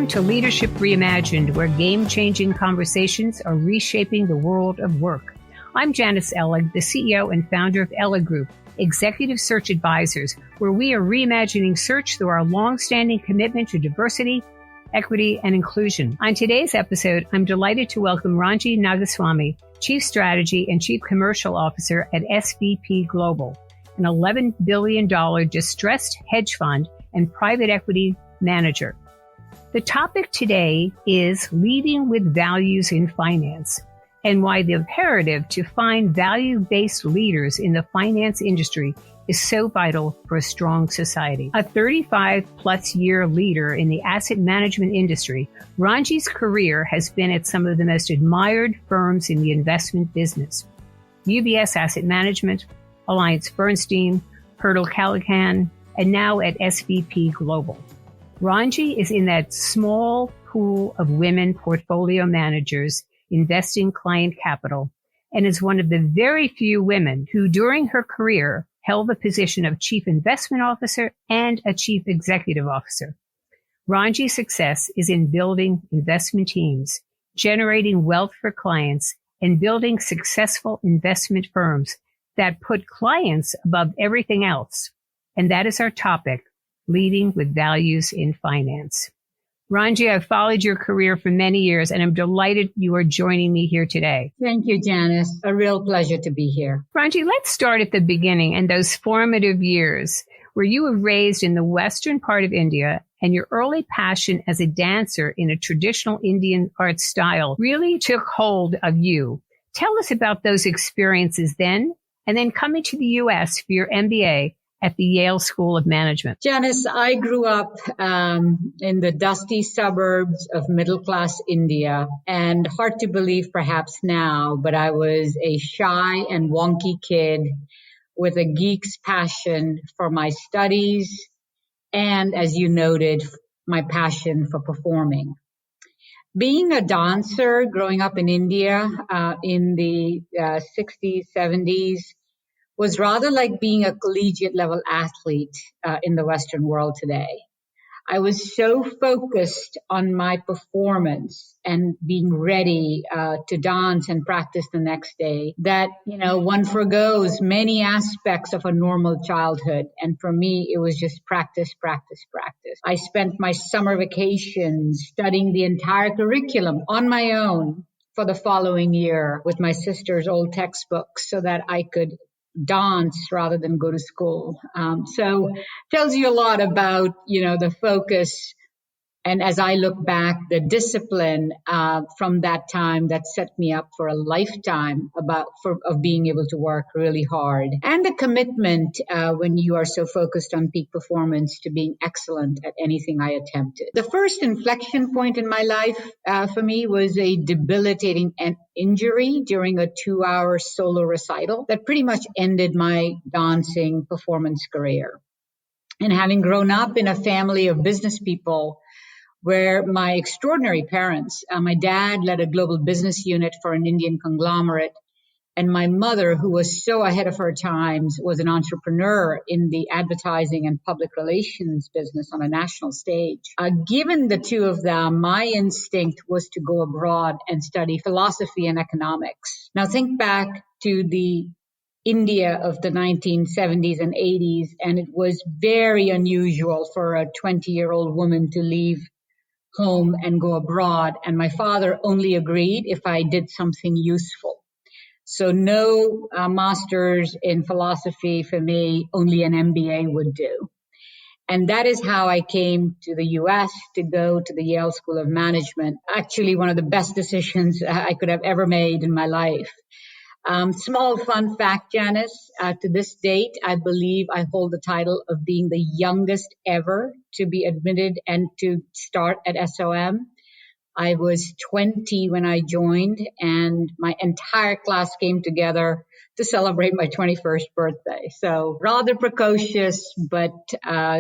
Welcome to Leadership Reimagined, where game-changing conversations are reshaping the world of work. I'm Janice Ellig, the CEO and founder of Ellig Group, Executive Search Advisors, where we are reimagining search through our long-standing commitment to diversity, equity, and inclusion. On today's episode, I'm delighted to welcome Ranji Nagaswami, Chief Strategy and Chief Commercial Officer at SVP Global, an $11 billion distressed hedge fund and private equity manager. The topic today is leading with values in finance and why the imperative to find value-based leaders in the finance industry is so vital for a strong society. A 35-plus year leader in the asset management industry, Ranji's career has been at some of the most admired firms in the investment business: UBS Asset Management, AllianceBernstein, Hurdle Callaghan, and now at SVP Global. Ranji is in that small pool of women portfolio managers investing client capital and is one of the very few women who during her career held the position of Chief Investment Officer and a Chief Executive Officer. Ranji's success is in building investment teams, generating wealth for clients, and building successful investment firms that put clients above everything else. And that is our topic, leading with values in finance. Ranji, I've followed your career for many years, and I'm delighted you are joining me here today. Thank you, Janice. A real pleasure to be here. Ranji, let's start at the beginning and those formative years where you were raised in the western part of India, and your early passion as a dancer in a traditional Indian art style really took hold of you. Tell us about those experiences then, and then coming to the U.S. for your MBA at the Yale School of Management. Janice, I grew up in the dusty suburbs of middle-class India, and hard to believe perhaps now, but I was a shy and wonky kid with a geek's passion for my studies and, as you noted, my passion for performing. Being a dancer growing up in India in the 60s, 70s, was rather like being a collegiate level athlete in the Western world today. I was so focused on my performance and being ready to dance and practice the next day that, one forgoes many aspects of a normal childhood. And for me, it was just practice, practice, practice. I spent my summer vacations studying the entire curriculum on my own for the following year with my sister's old textbooks so that I could dance rather than go to school. So tells you a lot about, the focus. And as I look back, the discipline from that time that set me up for a lifetime of being able to work really hard, and the commitment when you are so focused on peak performance to being excellent at anything I attempted. The first inflection point in my life for me was a debilitating injury during a 2-hour solo recital that pretty much ended my dancing performance career. And having grown up in a family of business people, where my extraordinary parents, my dad led a global business unit for an Indian conglomerate, and my mother, who was so ahead of her times, was an entrepreneur in the advertising and public relations business on a national stage. Given the two of them, my instinct was to go abroad and study philosophy and economics. Now think back to the India of the 1970s and 80s, and it was very unusual for a 20-year-old woman to leave home and go abroad. And my father only agreed if I did something useful. So no master's in philosophy for me, only an MBA would do. And that is how I came to the U.S. to go to the Yale School of Management. Actually, one of the best decisions I could have ever made in my life. Small fun fact, Janice, to this date, I believe I hold the title of being the youngest ever to be admitted and to start at SOM. I was 20 when I joined, and my entire class came together to celebrate my 21st birthday. So rather precocious, but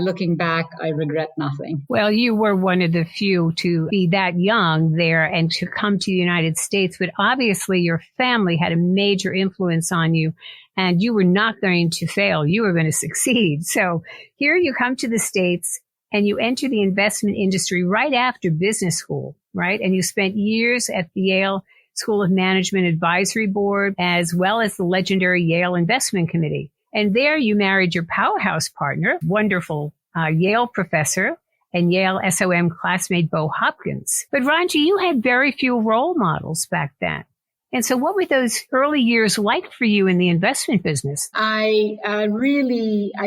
looking back, I regret nothing. Well, you were one of the few to be that young there and to come to the United States, but obviously your family had a major influence on you, and you were not going to fail. You were going to succeed. So here you come to the States, and you entered the investment industry right after business school, right? And you spent years at the Yale School of Management Advisory Board, as well as the legendary Yale Investment Committee. And there you married your powerhouse partner, wonderful Yale professor and Yale SOM classmate Bo Hopkins. But Ranji, you had very few role models back then. And so what were those early years like for you in the investment business? I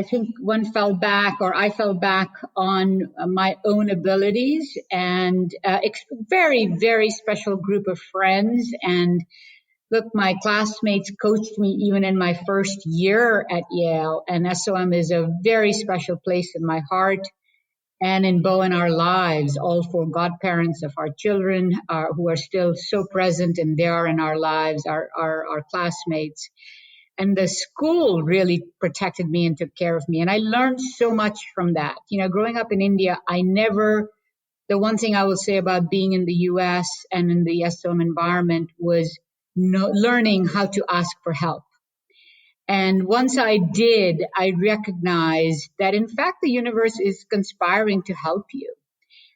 think I fell back on my own abilities and very, very special group of friends. And look, my classmates coached me even in my first year at Yale. And SOM is a very special place in my heart and in Bo and our lives, all four godparents of our children who are still so present, and they are in our lives, our classmates. And the school really protected me and took care of me. And I learned so much from that. You know, growing up in India, the one thing I will say about being in the US and in the SOM environment was learning how to ask for help. And once I did, I recognized that, in fact, the universe is conspiring to help you.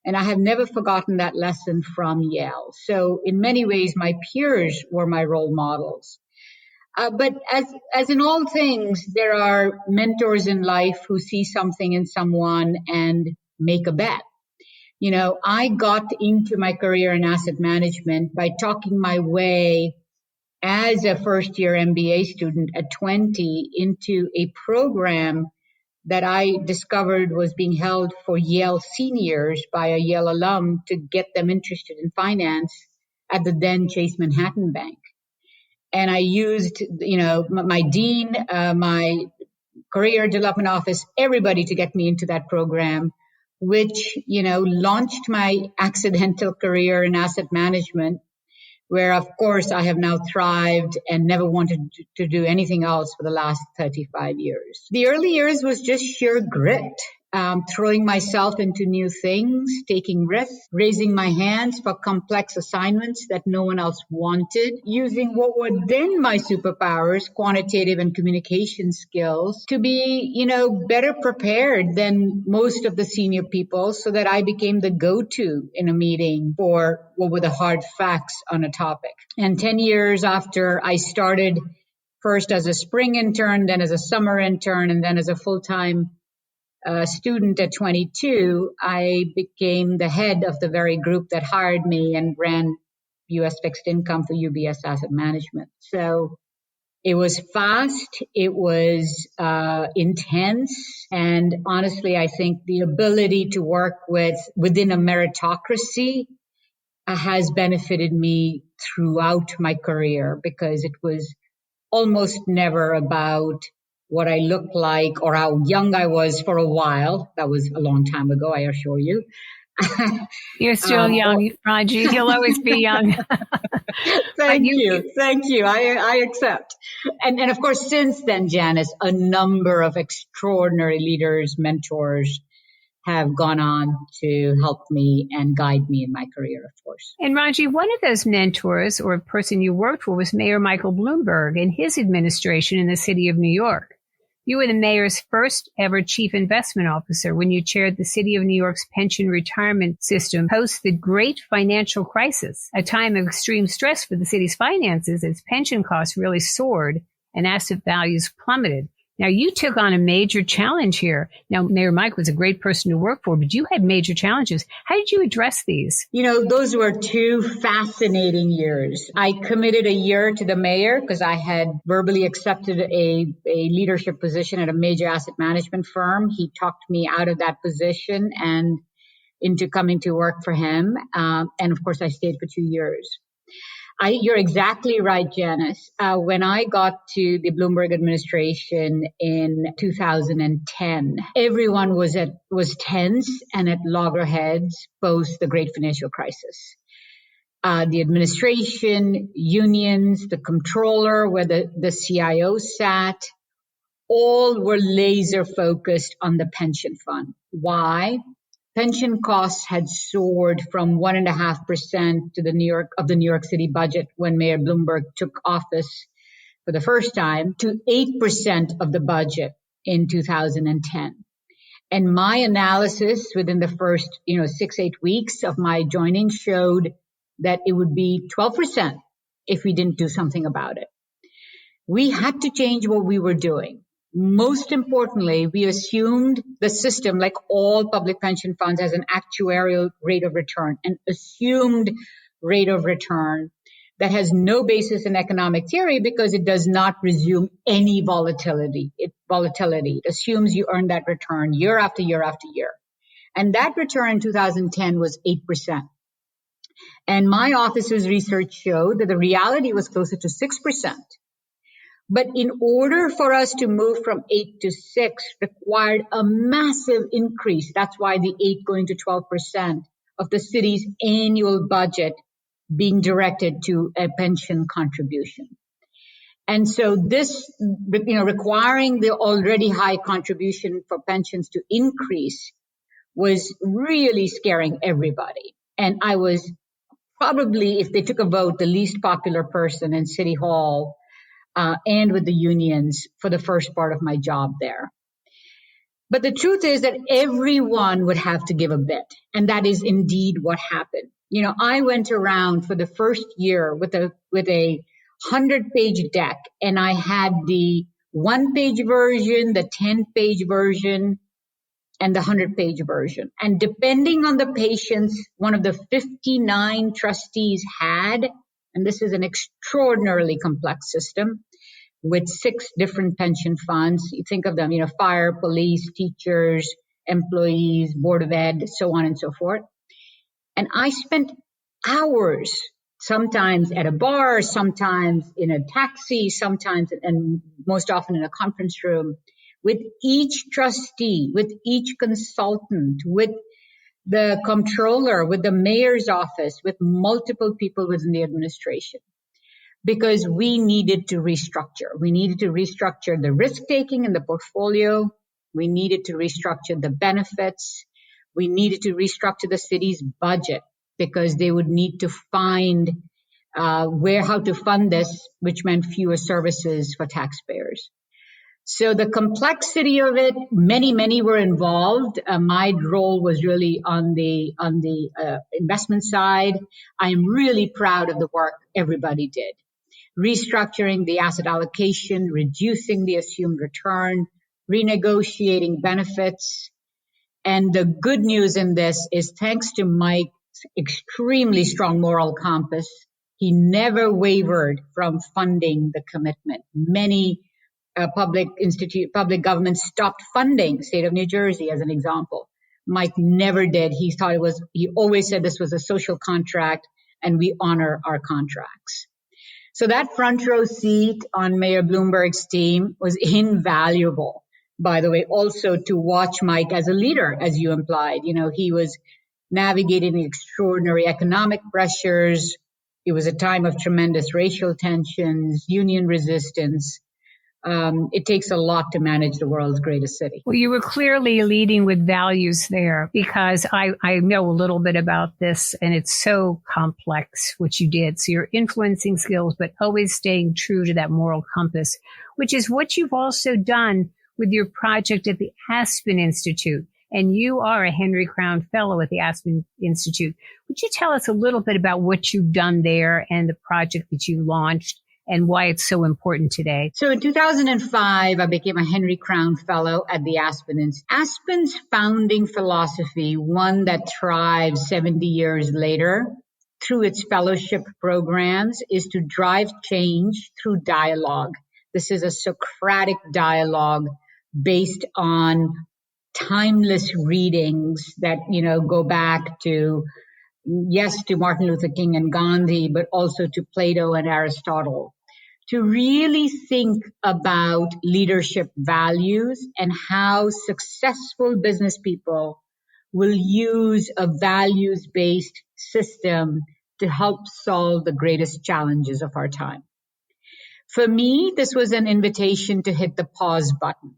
And I have never forgotten that lesson from Yale. So in many ways, my peers were my role models. But as in all things, there are mentors in life who see something in someone and make a bet. You know, I got into my career in asset management by talking my way as a first-year MBA student at 20 into a program that I discovered was being held for Yale seniors by a Yale alum to get them interested in finance at the then Chase Manhattan Bank. And I used, my dean, my career development office, everybody to get me into that program, which, launched my accidental career in asset management, where, of course, I have now thrived and never wanted to do anything else for the last 35 years. The early years was just sheer grit, throwing myself into new things, taking risks, raising my hands for complex assignments that no one else wanted, using what were then my superpowers, quantitative and communication skills, to be, better prepared than most of the senior people so that I became the go-to in a meeting for what were the hard facts on a topic. And 10 years after I started, first as a spring intern, then as a summer intern, and then as a full-time student at 22, I became the head of the very group that hired me and ran U.S. fixed income for UBS Asset Management. So it was fast, it was intense, and honestly, I think the ability to work within a meritocracy has benefited me throughout my career, because it was almost never about what I looked like or how young I was for a while. That was a long time ago, I assure you. You're still young, Ranji. You'll always be young. Thank you. I accept. And of course, since then, Janice, a number of extraordinary leaders, mentors have gone on to help me and guide me in my career, of course. And Ranji, one of those mentors or person you worked for was Mayor Michael Bloomberg and his administration in the city of New York. You were the mayor's first ever chief investment officer when you chaired the city of New York's pension retirement system post the great financial crisis, a time of extreme stress for the city's finances as pension costs really soared and asset values plummeted. Now, you took on a major challenge here. Now, Mayor Mike was a great person to work for, but you had major challenges. How did you address these? Those were two fascinating years. I committed a year to the mayor because I had verbally accepted a leadership position at a major asset management firm. He talked me out of that position and into coming to work for him. And of course, I stayed for 2 years. You're exactly right, Janice. When I got to the Bloomberg administration in 2010, everyone was tense and at loggerheads post the great financial crisis. The administration, unions, the comptroller, where the CIO sat, all were laser focused on the pension fund. Why? Pension costs had soared from 1.5% to the New York City budget when Mayor Bloomberg took office for the first time to 8% of the budget in 2010. And my analysis within the first, 6-8 weeks of my joining showed that it would be 12% if we didn't do something about it. We had to change what we were doing. Most importantly, we assumed the system, like all public pension funds, has an actuarial rate of return, an assumed rate of return that has no basis in economic theory because it does not presume any volatility. It assumes you earn that return year after year after year. And that return in 2010 was 8%. And my office's research showed that the reality was closer to 6%. But in order for us to move from 8 to 6 required a massive increase. That's why the 8 going to 12% of the city's annual budget being directed to a pension contribution. And so this, requiring the already high contribution for pensions to increase was really scaring everybody. And I was probably, if they took a vote, the least popular person in City Hall and with the unions for the first part of my job there. But the truth is that everyone would have to give a bit. And that is indeed what happened. I went around for the first year with a 100-page deck, and I had the 1-page version, the 10-page version, and the 100-page version. And depending on the patients, one of the 59 trustees had, and this is an extraordinarily complex system with 6 different pension funds. You think of them, fire, police, teachers, employees, board of ed, so on and so forth. And I spent hours, sometimes at a bar, sometimes in a taxi, sometimes, and most often in a conference room, with each trustee, with each consultant, with the comptroller, with the mayor's office, with multiple people within the administration. Because we needed to restructure. We needed to restructure the risk-taking in the portfolio. We needed to restructure the benefits. We needed to restructure the city's budget because they would need to find how to fund this, which meant fewer services for taxpayers. So the complexity of it, many were involved. My role was really on the investment side. I am really proud of the work everybody did. Restructuring the asset allocation, reducing the assumed return, renegotiating benefits. And the good news in this is thanks to Mike's extremely strong moral compass, he never wavered from funding the commitment. Many public governments stopped funding, state of New Jersey as an example. Mike never did. He always said this was a social contract and we honor our contracts. So that front row seat on Mayor Bloomberg's team was invaluable, by the way, also to watch Mike as a leader, as you implied. He was navigating extraordinary economic pressures. It was a time of tremendous racial tensions, union resistance. It takes a lot to manage the world's greatest city. Well, you were clearly leading with values there because I know a little bit about this and it's so complex what you did. So your influencing skills, but always staying true to that moral compass, which is what you've also done with your project at the Aspen Institute. And you are a Henry Crown Fellow at the Aspen Institute. Would you tell us a little bit about what you've done there and the project that you launched and why it's so important today? So in 2005, I became a Henry Crown Fellow at the Aspen Institute. Aspen's founding philosophy, one that thrives 70 years later through its fellowship programs, is to drive change through dialogue. This is a Socratic dialogue based on timeless readings that, go back to Martin Luther King and Gandhi, but also to Plato and Aristotle, to really think about leadership values and how successful business people will use a values-based system to help solve the greatest challenges of our time. For me, this was an invitation to hit the pause button.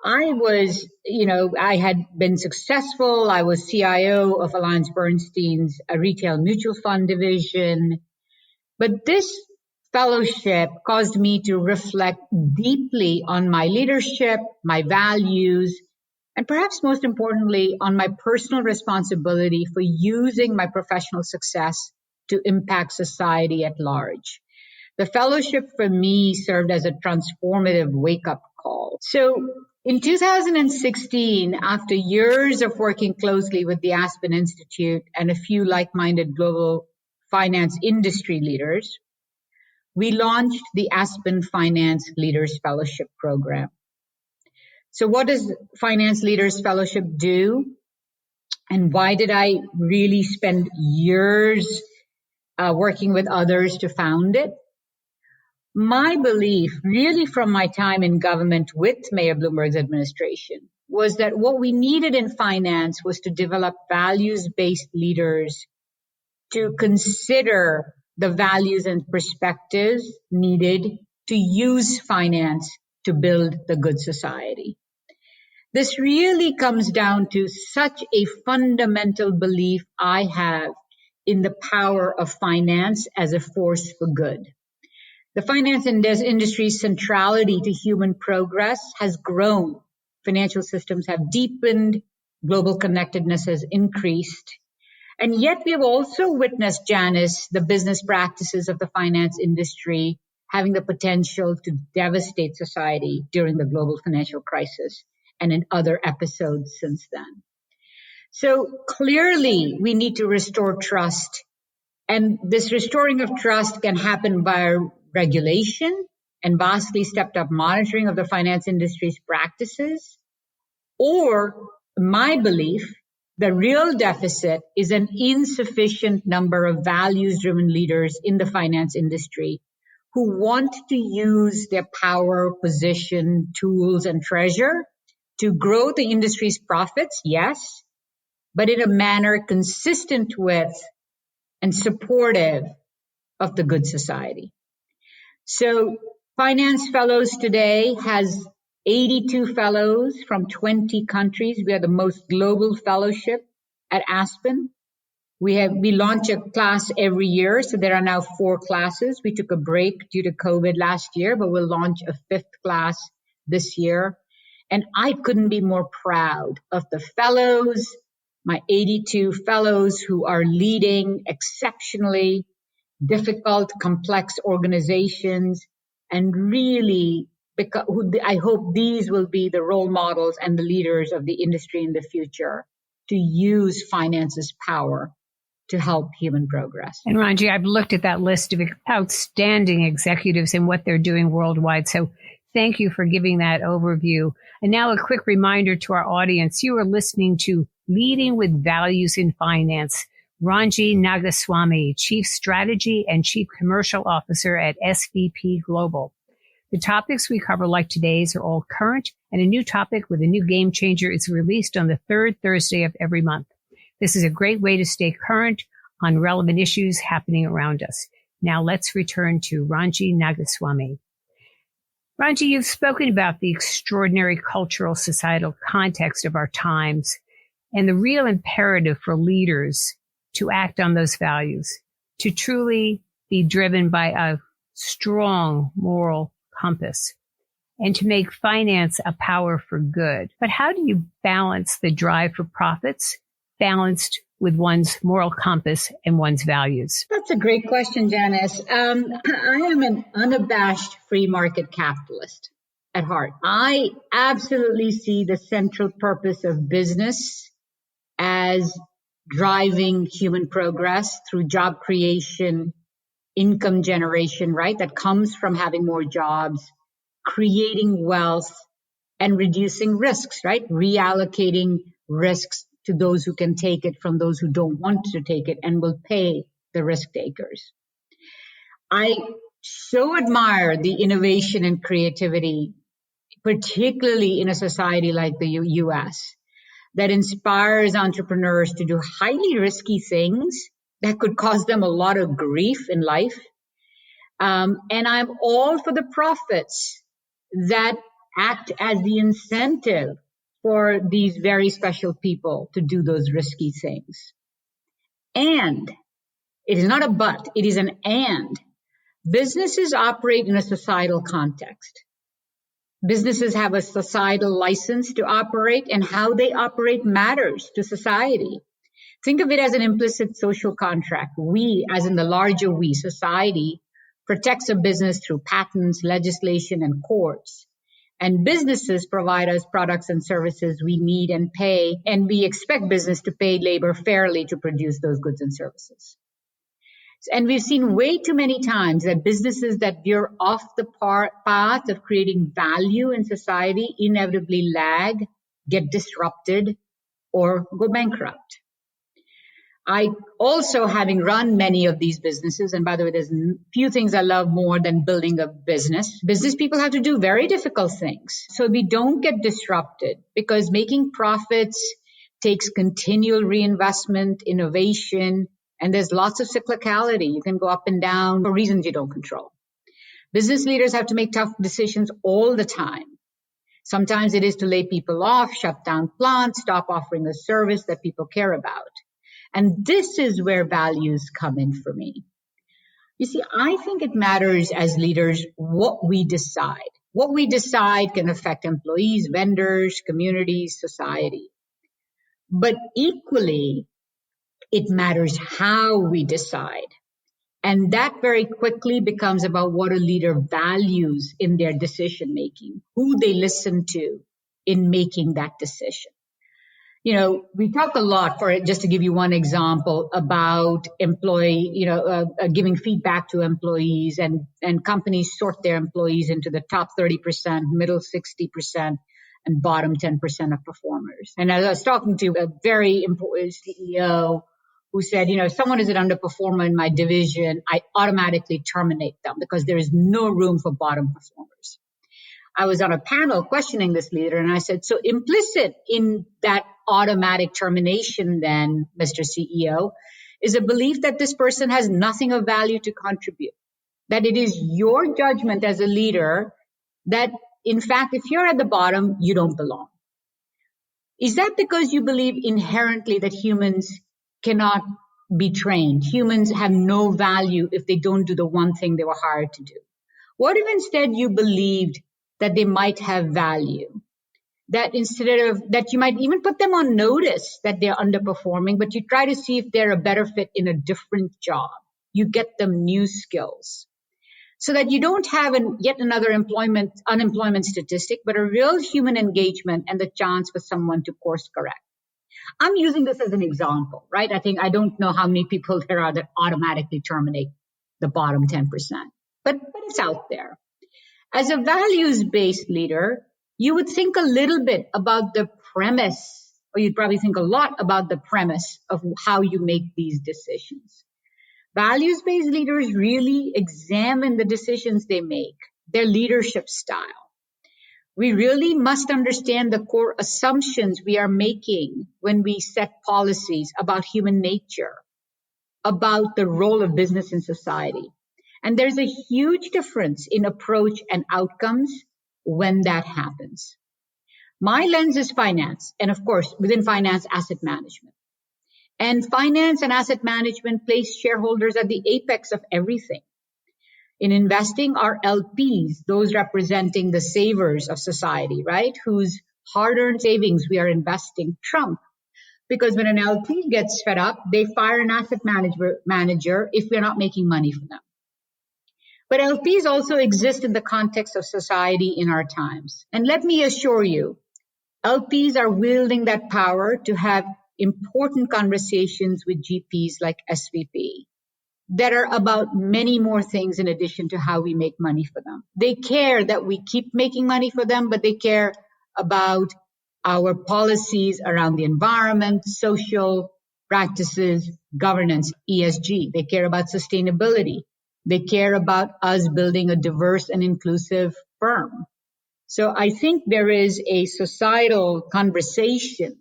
I had been successful. I was CIO of AllianceBernstein's retail mutual fund division. But this fellowship caused me to reflect deeply on my leadership, my values, and perhaps most importantly, on my personal responsibility for using my professional success to impact society at large. The fellowship for me served as a transformative wake-up call. So in 2016, after years of working closely with the Aspen Institute and a few like-minded global finance industry leaders, we launched the Aspen Finance Leaders Fellowship Program. So what does Finance Leaders Fellowship do? And why did I really spend years working with others to found it? My belief, really from my time in government with Mayor Bloomberg's administration, was that what we needed in finance was to develop values-based leaders to consider the values and perspectives needed to use finance to build the good society. This really comes down to such a fundamental belief I have in the power of finance as a force for good. The finance industry's centrality to human progress has grown. Financial systems have deepened, global connectedness has increased. And yet we have also witnessed, Janice, the business practices of the finance industry having the potential to devastate society during the global financial crisis and in other episodes since then. So clearly we need to restore trust. And this restoring of trust can happen by regulation and vastly stepped up monitoring of the finance industry's practices, or my belief, the real deficit is an insufficient number of values-driven leaders in the finance industry who want to use their power, position, tools, and treasure to grow the industry's profits, yes, but in a manner consistent with and supportive of the good society. So Finance Fellows today has 82 fellows from 20 countries. We are the most global fellowship at Aspen. We launch a class every year, so there are now 4 classes. We took a break due to COVID last year, but we'll launch a 5th class this year. And I couldn't be more proud of the fellows, my 82 fellows who are leading exceptionally difficult, complex organizations, and really, I hope these will be the role models and the leaders of the industry in the future to use finance's power to help human progress. And Ranji, I've looked at that list of outstanding executives and what they're doing worldwide. So thank you for giving that overview. And now a quick reminder to our audience. You are listening to Leading with Values in Finance. Ranji Nagaswami, Chief Strategy and Chief Commercial Officer at SVP Global. The topics we cover, like today's, are all current, and a new topic with a new game changer is released on the 3rd Thursday of every month. This is a great way to stay current on relevant issues happening around us. Now let's return to Ranji Nagaswami. Ranji, you've spoken about the extraordinary cultural societal context of our times and the real imperative for leaders to act on those values, to truly be driven by a strong moral compass, and to make finance a power for good. But how do you balance the drive for profits balanced with one's moral compass and one's values? That's a great question, Janice. I am an unabashed free market capitalist at heart. I absolutely see the central purpose of business as driving human progress through job creation, income generation, right? That comes from having more jobs, creating wealth, and reducing risks, right? Reallocating risks to those who can take it from those who don't want to take it and will pay the risk takers. I so admire the innovation and creativity, particularly in a society like the US, that inspires entrepreneurs to do highly risky things that could cause them a lot of grief in life. And I'm all for the profits that act as the incentive for these very special people to do those risky things. And it is not a but, it is an and. Businesses operate in a societal context. Businesses have a societal license to operate, and how they operate matters to society. Think of it as an implicit social contract. We, as in the larger we, society, protects a business through patents, legislation, and courts. And businesses provide us products and services we need and pay, and we expect business to pay labor fairly to produce those goods and services. And we've seen way too many times that businesses that veer off the path of creating value in society inevitably lag, get disrupted, or go bankrupt. I also, having run many of these businesses, and by the way, there's few things I love more than building a business. Business people have to do very difficult things. So we don't get disrupted, because making profits takes continual reinvestment, innovation, and there's lots of cyclicality. You can go up and down for reasons you don't control. Business leaders have to make tough decisions all the time. Sometimes it is to lay people off, shut down plants, stop offering a service that people care about. And this is where values come in for me. You see, I think it matters as leaders what we decide. What we decide can affect employees, vendors, communities, society. But equally, it matters how we decide. And that very quickly becomes about what a leader values in their decision making, who they listen to in making that decision. You know, we talk a lot, just to give you one example, about giving feedback to employees, and companies sort their employees into the top 30%, middle 60%, and bottom 10% of performers. And as I was talking to a very important CEO who said, if someone is an underperformer in my division, I automatically terminate them because there is no room for bottom performers. I was on a panel questioning this leader, and I said, so implicit in that automatic termination then, Mr. CEO, is a belief that this person has nothing of value to contribute, that it is your judgment as a leader that, in fact, if you're at the bottom, you don't belong. Is that because you believe inherently that humans cannot be trained? Humans have no value if they don't do the one thing they were hired to do. What if instead you believed that they might have value? That that you might even put them on notice that they're underperforming, but you try to see if they're a better fit in a different job. You get them new skills so that you don't have yet another unemployment statistic, but a real human engagement and the chance for someone to course correct. I'm using this as an example, right? I don't know how many people there are that automatically terminate the bottom 10%, but it's out there. As a values-based leader, you would think a little bit about the premise, or you'd probably think a lot about the premise of how you make these decisions. Values-based leaders really examine the decisions they make, their leadership style. We really must understand the core assumptions we are making when we set policies about human nature, about the role of business in society. And there's a huge difference in approach and outcomes when that happens. My lens is finance, and of course, within finance, asset management. And finance and asset management place shareholders at the apex of everything. In investing, our LPs, those representing the savers of society, right, whose hard-earned savings we are investing, trump. Because when an LP gets fed up, they fire an asset manager if we're not making money for them. But LPs also exist in the context of society in our times. And let me assure you, LPs are wielding that power to have important conversations with GPs like SVP that are about many more things in addition to how we make money for them. They care that we keep making money for them, but they care about our policies around the environment, social practices, governance, ESG. They care about sustainability. They care about us building a diverse and inclusive firm. So I think there is a societal conversation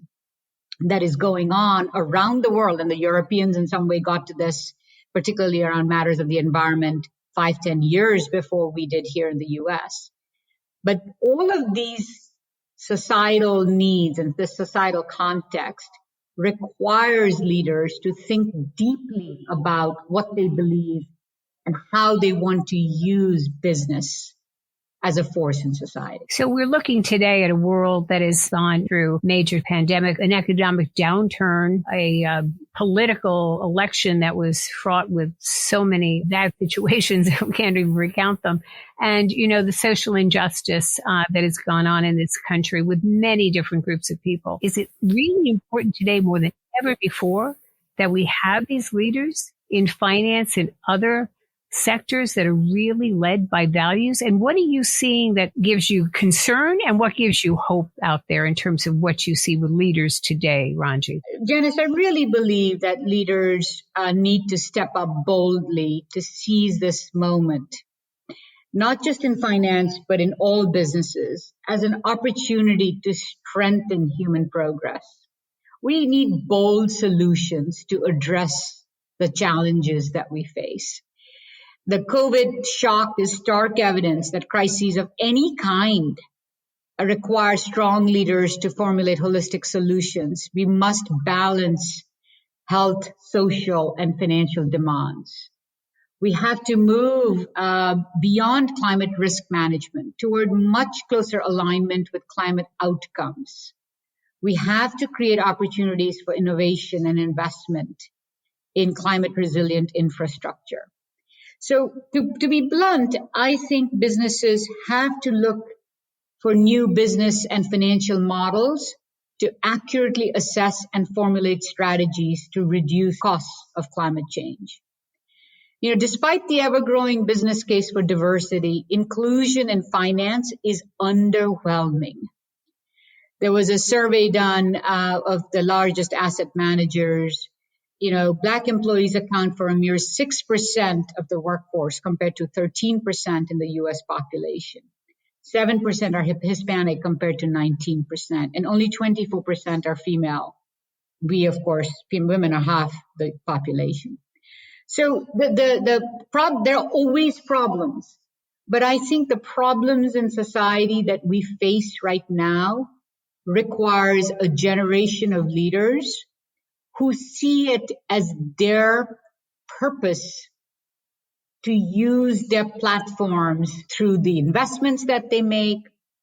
that is going on around the world, and the Europeans in some way got to this, particularly around matters of the environment, 5-10 years before we did here in the US. But all of these societal needs and this societal context requires leaders to think deeply about what they believe and how they want to use business as a force in society. So we're looking today at a world that has gone through major pandemic, an economic downturn, a political election that was fraught with so many bad situations, we can't even recount them. And, the social injustice that has gone on in this country with many different groups of people. Is it really important today more than ever before that we have these leaders in finance and other sectors that are really led by values? And what are you seeing that gives you concern and what gives you hope out there in terms of what you see with leaders today, Ranji? Janice, I really believe that leaders need to step up boldly to seize this moment, not just in finance, but in all businesses, as an opportunity to strengthen human progress. We need bold solutions to address the challenges that we face. The COVID shock is stark evidence that crises of any kind require strong leaders to formulate holistic solutions. We must balance health, social, and financial demands. We have to move beyond climate risk management toward much closer alignment with climate outcomes. We have to create opportunities for innovation and investment in climate resilient infrastructure. So to be blunt, I think businesses have to look for new business and financial models to accurately assess and formulate strategies to reduce costs of climate change. Despite the ever-growing business case for diversity, inclusion in finance is underwhelming. There was a survey done of the largest asset managers. Black employees account for a mere 6% of the workforce compared to 13% in the U.S. population. 7% are Hispanic compared to 19%, and only 24% are female. We, of course, women are half the population. So there are always problems, but I think the problems in society that we face right now requires a generation of leaders who see it as their purpose to use their platforms through the investments that they make,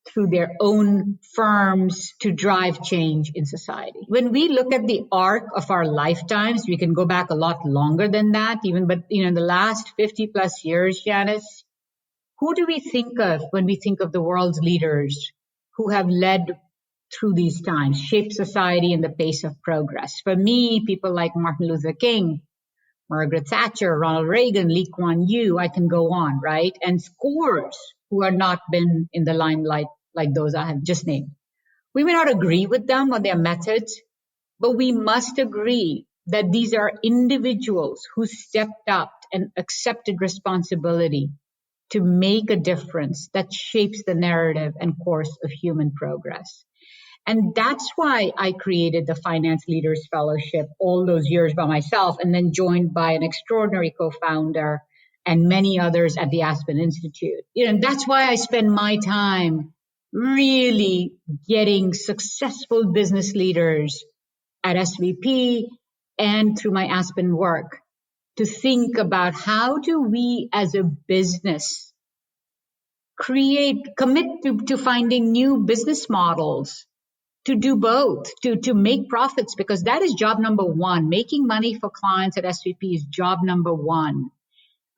through their own firms to drive change in society. When we look at the arc of our lifetimes, we can go back a lot longer than that but in the last 50 plus years, Janice, who do we think of when we think of the world's leaders who have led through these times, shaped society and the pace of progress? For me, people like Martin Luther King, Margaret Thatcher, Ronald Reagan, Lee Kuan Yew, I can go on, right? And scores who have not been in the limelight like those I have just named. We may not agree with them or their methods, but we must agree that these are individuals who stepped up and accepted responsibility to make a difference that shapes the narrative and course of human progress. And that's why I created the Finance Leaders Fellowship all those years by myself, and then joined by an extraordinary co-founder and many others at the Aspen Institute. And that's why I spend my time really getting successful business leaders at SVP and through my Aspen work to think about how do we as a business commit to finding new business models to do both, to make profits, because that is job number one. Making money for clients at SVP is job number one.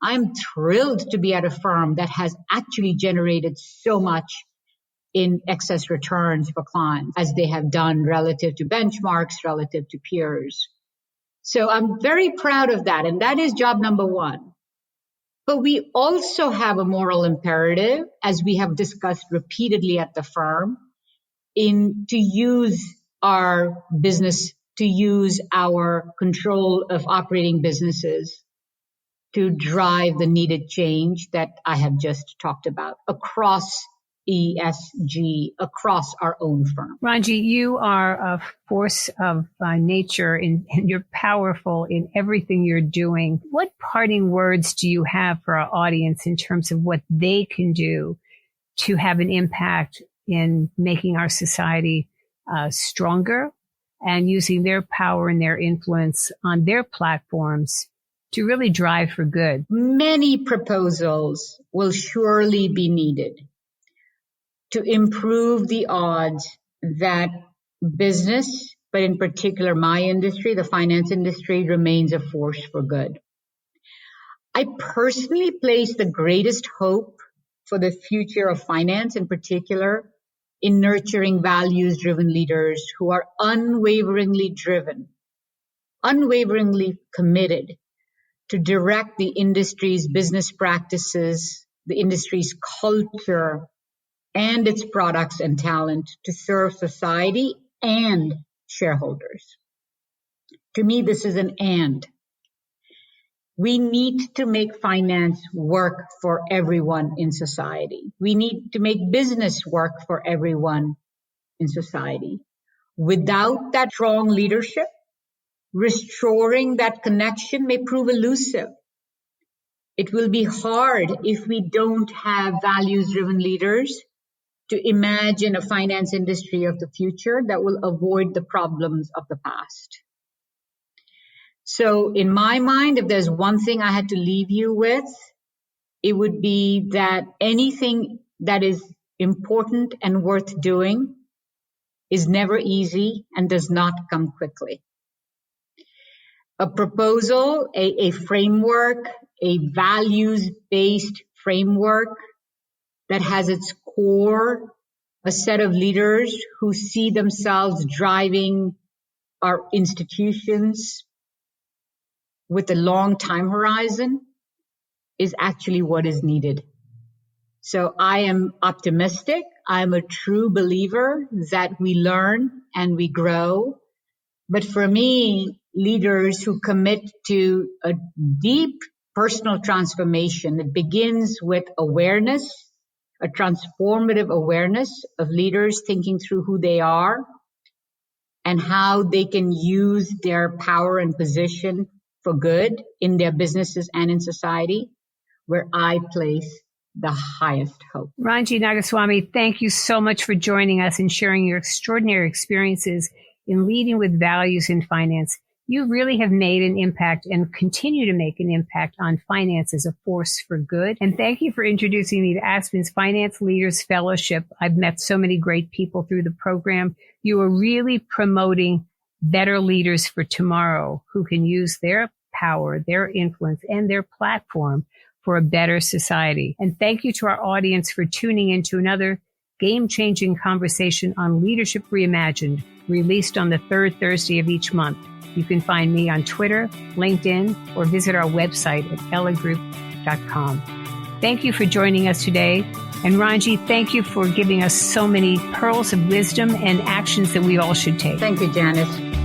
I'm thrilled to be at a firm that has actually generated so much in excess returns for clients as they have done relative to benchmarks, relative to peers. So I'm very proud of that. And that is job number one. But we also have a moral imperative, as we have discussed repeatedly at the firm, to use our business, to use our control of operating businesses to drive the needed change that I have just talked about across ESG, across our own firm. Ranji, you are a force of nature and you're powerful in everything you're doing. What parting words do you have for our audience in terms of what they can do to have an impact in making our society stronger and using their power and their influence on their platforms to really drive for good? Many proposals will surely be needed. to improve the odds that business, but in particular my industry, the finance industry, remains a force for good. I personally place the greatest hope for the future of finance in particular in nurturing values-driven leaders who are unwaveringly driven, unwaveringly committed to direct the industry's business practices, the industry's culture, and its products and talent to serve society and shareholders. To me, this is an and. We need to make finance work for everyone in society. We need to make business work for everyone in society. Without that strong leadership, restoring that connection may prove elusive. It will be hard if we don't have values-driven leaders to imagine a finance industry of the future that will avoid the problems of the past. So in my mind, if there's one thing I had to leave you with, it would be that anything that is important and worth doing is never easy and does not come quickly. A proposal, a framework, a values-based framework that has its core a set of leaders who see themselves driving our institutions with a long time horizon is actually what is needed. So I am optimistic. I'm a true believer that we learn and we grow. But for me, leaders who commit to a deep personal transformation, it begins with awareness, a transformative awareness of leaders thinking through who they are and how they can use their power and position for good in their businesses and in society, where I place the highest hope. Ranji Nagaswami, thank you so much for joining us and sharing your extraordinary experiences in leading with values in finance. You really have made an impact and continue to make an impact on finance as a force for good. And thank you for introducing me to Aspen's Finance Leaders Fellowship. I've met so many great people through the program. You are really promoting better leaders for tomorrow who can use their power, their influence, and their platform for a better society. And thank you to our audience for tuning into another game-changing conversation on Leadership Reimagined, released on the third Thursday of each month. You can find me on Twitter, LinkedIn, or visit our website at elligroup.com. Thank you for joining us today. And Ranji, thank you for giving us so many pearls of wisdom and actions that we all should take. Thank you, Janice.